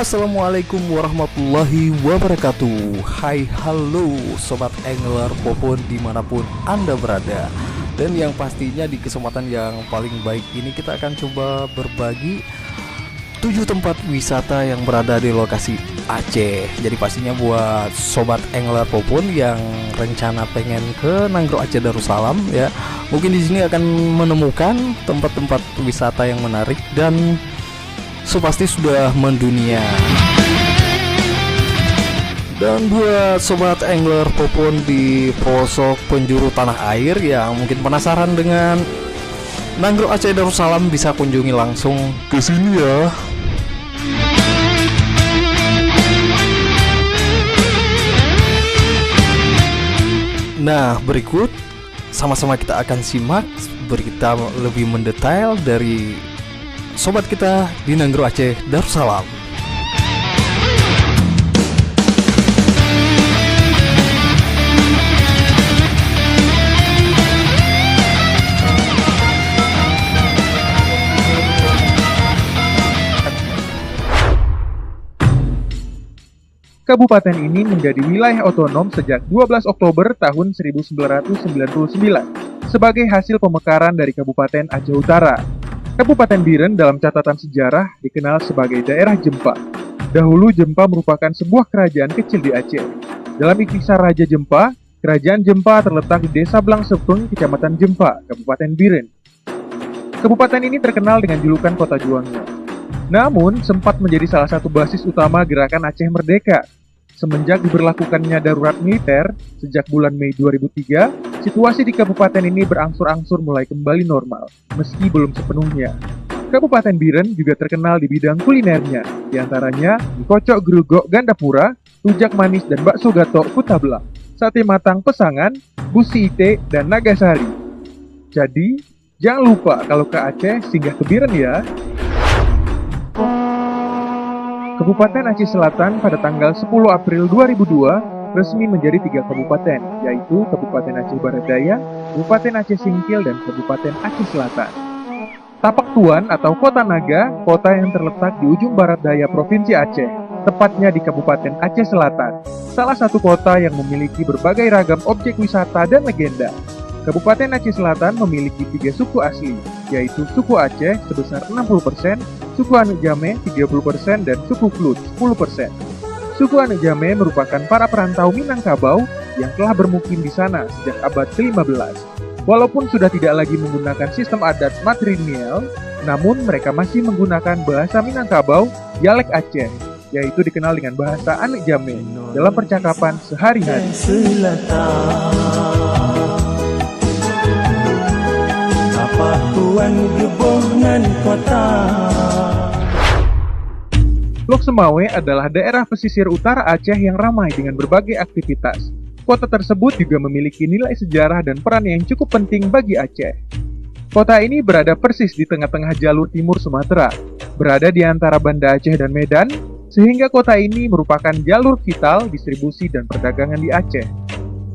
Assalamualaikum warahmatullahi wabarakatuh. Hai halo Sobat Angler Popon dimanapun Anda berada. Dan yang pastinya di kesempatan yang paling baik ini kita akan coba berbagi 7 tempat wisata yang berada di lokasi Aceh. Jadi pastinya buat Sobat Angler Popon yang rencana pengen ke Nanggro Aceh Darussalam ya, mungkin di sini akan menemukan tempat-tempat wisata yang menarik dan pasti sudah mendunia. Dan buat Sobat Angler Popon di pelosok penjuru tanah air yang mungkin penasaran dengan Nanggro Aceh Darussalam, bisa kunjungi langsung ke sini ya. Nah, berikut sama-sama kita akan simak berita lebih mendetail dari sobat kita di Nanggro Aceh Darussalam. Kabupaten ini menjadi wilayah otonom sejak 12 Oktober tahun 1999 sebagai hasil pemekaran dari Kabupaten Aceh Utara. Kabupaten Biren dalam catatan sejarah dikenal sebagai daerah Jempa. Dahulu Jempa merupakan sebuah kerajaan kecil di Aceh. Dalam Ikhtisar Raja Jempa, kerajaan Jempa terletak di Desa Blangsepeng, Kecamatan Jempa, Kabupaten Biren. Kabupaten ini terkenal dengan julukan Kota Juangnya. Namun, sempat menjadi salah satu basis utama gerakan Aceh Merdeka. Semenjak diberlakukannya darurat militer sejak bulan Mei 2003, situasi di kabupaten ini berangsur-angsur mulai kembali normal, meski belum sepenuhnya. Kabupaten Biren juga terkenal di bidang kulinernya, diantaranya mie kocok gerugok Gandapura, rujak manis dan bakso gatok Kutabla, sate matang Pesangan, busi ite, dan Nagasari. Jadi, jangan lupa kalau ke Aceh singgah ke Biren ya. Kabupaten Aceh Selatan pada tanggal 10 April 2002 resmi menjadi 3 kabupaten, yaitu Kabupaten Aceh Barat Daya, Kabupaten Aceh Singkil, dan Kabupaten Aceh Selatan. Tapak Tuan atau Kota Naga, kota yang terletak di ujung barat daya Provinsi Aceh, tepatnya di Kabupaten Aceh Selatan, salah satu kota yang memiliki berbagai ragam objek wisata dan legenda. Kabupaten Aceh Selatan memiliki 3 suku asli, yaitu suku Aceh sebesar 60%, suku Anak Jammeh 30%, dan suku Klut 10%. Suku Anak Jammeh merupakan para perantau Minangkabau yang telah bermukim di sana sejak abad ke-15. Walaupun sudah tidak lagi menggunakan sistem adat matrilineal, namun mereka masih menggunakan bahasa Minangkabau, dialek Aceh, yaitu dikenal dengan bahasa Anak Jammeh dalam percakapan sehari-hari. Lok Semawe adalah daerah pesisir utara Aceh yang ramai dengan berbagai aktivitas. Kota tersebut juga memiliki nilai sejarah dan peran yang cukup penting bagi Aceh. Kota ini berada persis di tengah-tengah jalur timur Sumatera, berada di antara Banda Aceh dan Medan, sehingga kota ini merupakan jalur vital distribusi dan perdagangan di Aceh.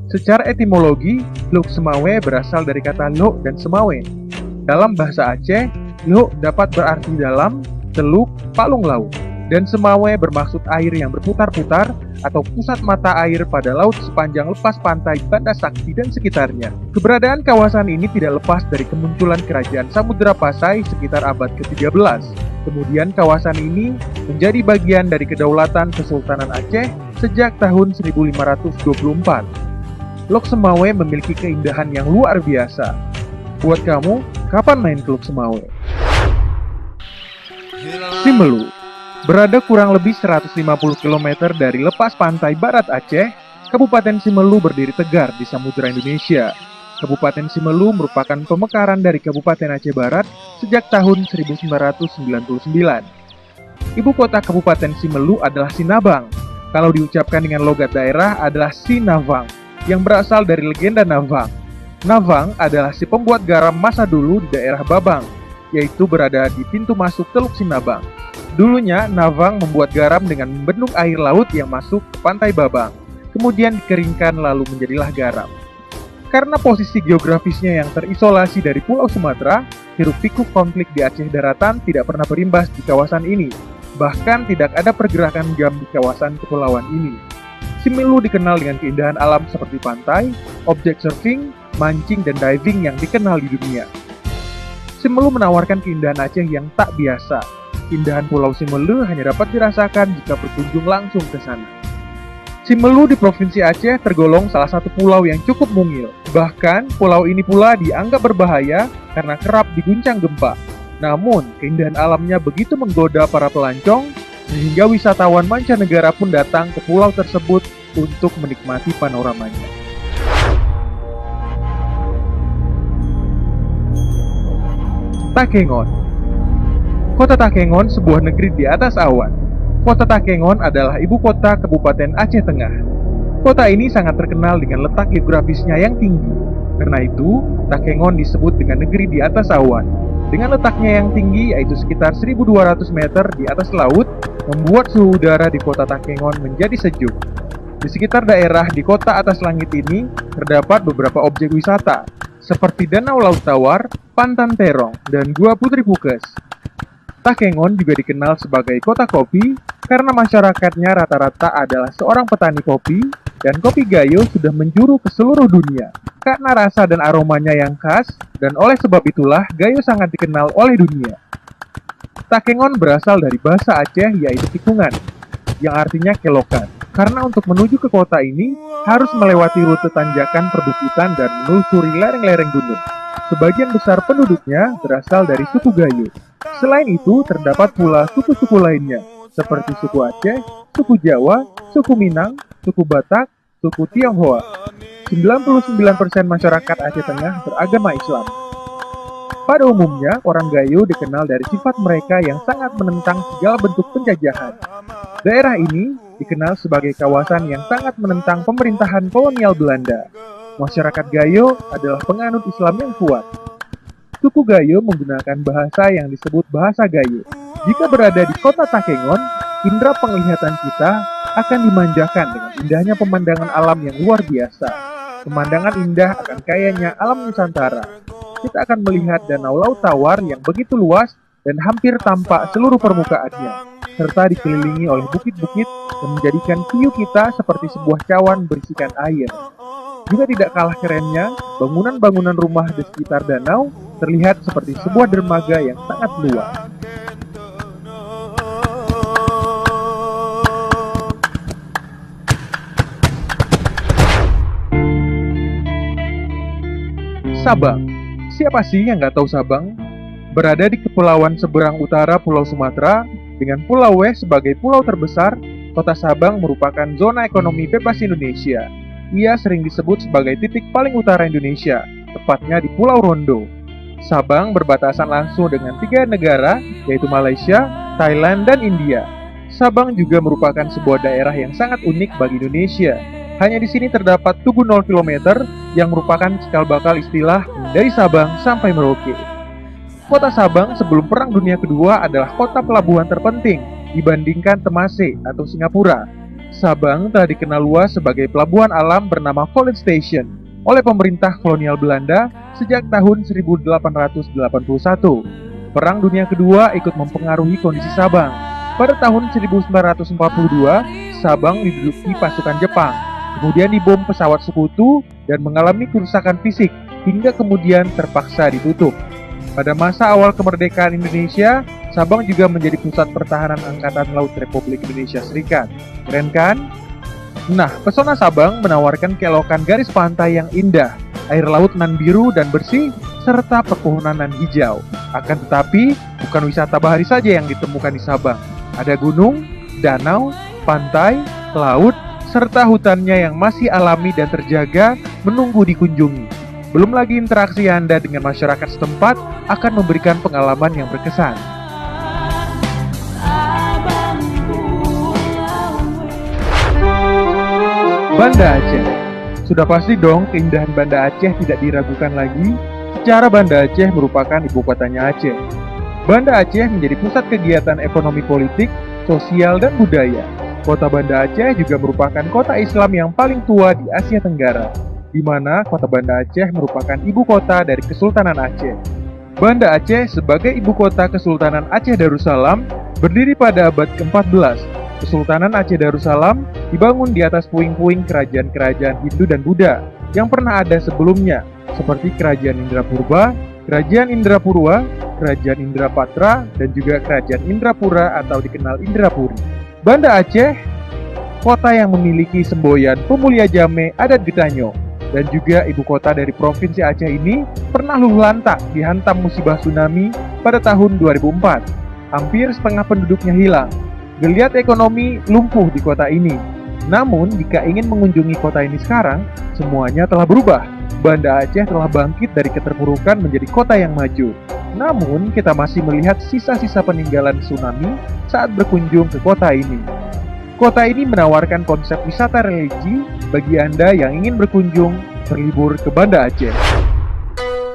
Secara etimologi, Lok Semawe berasal dari kata Lok dan Semawe. Dalam bahasa Aceh, Lok dapat berarti dalam, teluk, palung laut, dan Semawe bermaksud air yang berputar-putar atau pusat mata air pada laut sepanjang lepas pantai Banda Sakti dan sekitarnya. Keberadaan kawasan ini tidak lepas dari kemunculan kerajaan Samudra Pasai sekitar abad ke-13. Kemudian kawasan ini menjadi bagian dari kedaulatan Kesultanan Aceh sejak tahun 1524. Lok Semawe memiliki keindahan yang luar biasa. Buat kamu, kapan main ke Lok Semawe? Simelu berada kurang lebih 150 km dari lepas pantai barat Aceh. Kabupaten Simelu berdiri tegar di Samudra Indonesia. Kabupaten Simelu merupakan pemekaran dari Kabupaten Aceh Barat sejak tahun 1999. Ibu kota Kabupaten Simelu adalah Sinabang. Kalau diucapkan dengan logat daerah adalah Sinavang, yang berasal dari legenda Navang. Navang adalah si pembuat garam masa dulu di daerah Babang, yaitu berada di pintu masuk Teluk Sinabang. Dulunya, Navang membuat garam dengan membendung air laut yang masuk ke pantai Babang, kemudian dikeringkan lalu menjadilah garam. Karena posisi geografisnya yang terisolasi dari Pulau Sumatera, hiruk-pikuk konflik di Aceh daratan tidak pernah berimbas di kawasan ini. Bahkan tidak ada pergerakan GAM di kawasan kepulauan ini. Simelu dikenal dengan keindahan alam seperti pantai, objek surfing, mancing, dan diving yang dikenal di dunia. Simelu menawarkan keindahan Aceh yang tak biasa. Keindahan Pulau Simelu hanya dapat dirasakan jika berkunjung langsung ke sana. Simelu di Provinsi Aceh tergolong salah satu pulau yang cukup mungil. Bahkan, pulau ini pula dianggap berbahaya karena kerap diguncang gempa. Namun, keindahan alamnya begitu menggoda para pelancong, sehingga wisatawan mancanegara pun datang ke pulau tersebut untuk menikmati panoramanya. Takengon. Kota Takengon sebuah negeri di atas awan. Kota Takengon adalah ibu kota Kabupaten Aceh Tengah. Kota ini sangat terkenal dengan letak geografisnya yang tinggi. Karena itu, Takengon disebut dengan negeri di atas awan. Dengan letaknya yang tinggi, yaitu sekitar 1.200 meter di atas laut, membuat suhu udara di kota Takengon menjadi sejuk. Di sekitar daerah di kota atas langit ini, terdapat beberapa objek wisata, seperti Danau Laut Tawar, Pantan Terong, dan Gua Putri Pukes. Takengon juga dikenal sebagai kota kopi karena masyarakatnya rata-rata adalah seorang petani kopi, dan kopi Gayo sudah menjuru ke seluruh dunia karena rasa dan aromanya yang khas, dan oleh sebab itulah Gayo sangat dikenal oleh dunia. Takengon berasal dari bahasa Aceh yaitu tikungan, yang artinya kelokan, karena untuk menuju ke kota ini harus melewati rute tanjakan perbukitan dan menelusuri lereng-lereng gunung. Sebagian besar penduduknya berasal dari suku Gayo. Selain itu, terdapat pula suku-suku lainnya, seperti suku Aceh, suku Jawa, suku Minang, suku Batak, suku Tionghoa. 99% masyarakat Aceh Tengah beragama Islam. Pada umumnya, orang Gayo dikenal dari sifat mereka yang sangat menentang segala bentuk penjajahan. Daerah ini dikenal sebagai kawasan yang sangat menentang pemerintahan kolonial Belanda. Masyarakat Gayo adalah penganut Islam yang kuat. Suku Gayo menggunakan bahasa yang disebut bahasa Gayo. Jika berada di kota Takengon, indera penglihatan kita akan dimanjakan dengan indahnya pemandangan alam yang luar biasa. Pemandangan indah akan kayanya alam Nusantara. Kita akan melihat Danau Laut Tawar yang begitu luas dan hampir tampak seluruh permukaannya, serta dikelilingi oleh bukit-bukit dan menjadikan view kita seperti sebuah cawan berisikan air. Juga tidak kalah kerennya, bangunan-bangunan rumah di sekitar danau terlihat seperti sebuah dermaga yang sangat luas. Sabang. Siapa sih yang nggak tahu Sabang? Berada di kepulauan seberang utara Pulau Sumatera, dengan Pulau W sebagai pulau terbesar, kota Sabang merupakan zona ekonomi bebas Indonesia. Ia sering disebut sebagai titik paling utara Indonesia, tepatnya di Pulau Rondo. Sabang berbatasan langsung dengan 3 negara, yaitu Malaysia, Thailand, dan India. Sabang juga merupakan sebuah daerah yang sangat unik bagi Indonesia. Hanya di sini terdapat Tugu 0 km yang merupakan cikal bakal istilah dari Sabang sampai Merauke. Kota Sabang sebelum Perang Dunia Kedua adalah kota pelabuhan terpenting dibandingkan Temase atau Singapura. Sabang telah dikenal luas sebagai pelabuhan alam bernama College Station oleh pemerintah kolonial Belanda sejak tahun 1881. Perang Dunia Kedua ikut mempengaruhi kondisi Sabang. Pada tahun 1942, Sabang diduduki pasukan Jepang, kemudian dibom pesawat sekutu dan mengalami kerusakan fisik hingga kemudian terpaksa ditutup. Pada masa awal kemerdekaan Indonesia, Sabang juga menjadi pusat pertahanan Angkatan Laut Republik Indonesia Serikat. Keren kan? Nah, pesona Sabang menawarkan keelokan garis pantai yang indah, air laut nan biru dan bersih, serta pepohonan nan hijau. Akan tetapi, bukan wisata bahari saja yang ditemukan di Sabang. Ada gunung, danau, pantai, laut, serta hutannya yang masih alami dan terjaga menunggu dikunjungi. Belum lagi interaksi Anda dengan masyarakat setempat akan memberikan pengalaman yang berkesan. Banda Aceh. Sudah pasti dong keindahan Banda Aceh tidak diragukan lagi. Secara Banda Aceh merupakan ibu kotanya Aceh. Banda Aceh menjadi pusat kegiatan ekonomi politik, sosial, dan budaya. Kota Banda Aceh juga merupakan kota Islam yang paling tua di Asia Tenggara, di mana kota Banda Aceh merupakan ibu kota dari Kesultanan Aceh. Banda Aceh sebagai ibu kota Kesultanan Aceh Darussalam Berdiri pada abad ke-14, Kesultanan Aceh Darussalam dibangun di atas puing-puing kerajaan-kerajaan Hindu dan Buddha yang pernah ada sebelumnya, seperti Kerajaan Indrapurba, Kerajaan Indrapurwa, Kerajaan Indrapatra, dan juga Kerajaan Indrapura atau dikenal Indrapuri. Banda Aceh, kota yang memiliki semboyan pemulia Jame adat Getanyo, dan juga ibu kota dari Provinsi Aceh ini pernah luluh lantak dihantam musibah tsunami pada tahun 2004. Hampir setengah penduduknya hilang. Geliat ekonomi lumpuh di kota ini. Namun, jika ingin mengunjungi kota ini sekarang, semuanya telah berubah. Banda Aceh telah bangkit dari keterpurukan menjadi kota yang maju. Namun, kita masih melihat sisa-sisa peninggalan tsunami saat berkunjung ke kota ini. Kota ini menawarkan konsep wisata religi bagi Anda yang ingin berkunjung berlibur ke Banda Aceh.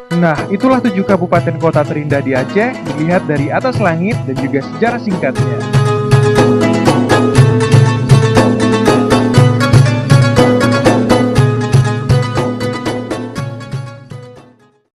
Nah, itulah 7 kabupaten kota terindah di Aceh dilihat dari atas langit dan juga sejarah singkatnya.